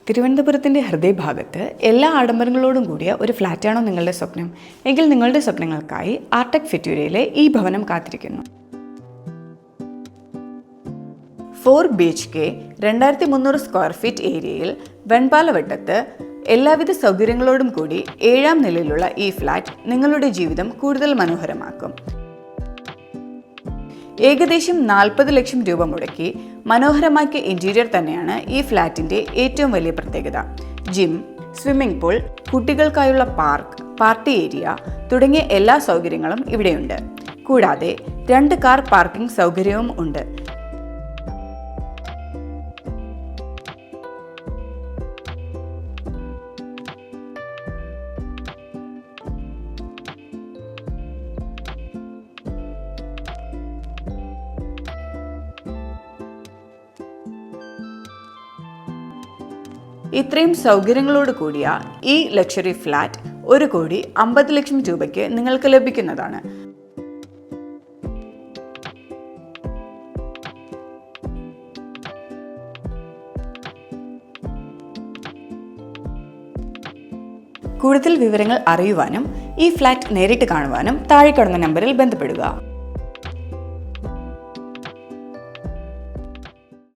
തിരുവനന്തപുരത്തിൻ്റെ ഹൃദയഭാഗത്ത് എല്ലാ ആഡംബരങ്ങളോടും കൂടിയ ഒരു ഫ്ലാറ്റാണോ നിങ്ങളുടെ സ്വപ്നം? എങ്കിൽ നിങ്ങളുടെ സ്വപ്നങ്ങൾക്കായി ആർടെക് ഫിറ്റൂരിയയിലെ ഈ ഭവനം കാത്തിരിക്കുന്നു. 4 BHK 2300 സ്ക്വയർ ഫീറ്റ് ഏരിയയിൽ വെൺപാലവട്ടത്ത് എല്ലാവിധ സൗകര്യങ്ങളോടും കൂടി 7ാം നിലയിലുള്ള ഈ ഫ്ലാറ്റ് നിങ്ങളുടെ ജീവിതം കൂടുതൽ മനോഹരമാക്കും. ഏകദേശം 40 ലക്ഷം രൂപ മുടക്കി മനോഹരമാക്കിയ ഇന്റീരിയർ തന്നെയാണ് ഈ ഫ്ലാറ്റിന്റെ ഏറ്റവും വലിയ പ്രത്യേകത. ജിം, സ്വിമ്മിംഗ് പൂൾ, കുട്ടികൾക്കായുള്ള പാർക്ക്, പാർട്ടി ഏരിയ തുടങ്ങിയ എല്ലാ സൗകര്യങ്ങളും ഇവിടെയുണ്ട്. കൂടാതെ 2 കാർ പാർക്കിംഗ് സൗകര്യവും ഉണ്ട്. ഇത്രയും സൗകര്യങ്ങളോട് കൂടിയ ഈ ലക്ഷറി ഫ്ലാറ്റ് 1,50 ലക്ഷം രൂപയ്ക്ക് നിങ്ങൾക്ക് ലഭിക്കുന്നതാണ്. കൂടുതൽ വിവരങ്ങൾ അറിയുവാനും ഈ ഫ്ലാറ്റ് നേരിട്ട് കാണുവാനും താഴെ കാണുന്ന നമ്പറിൽ ബന്ധപ്പെടുക.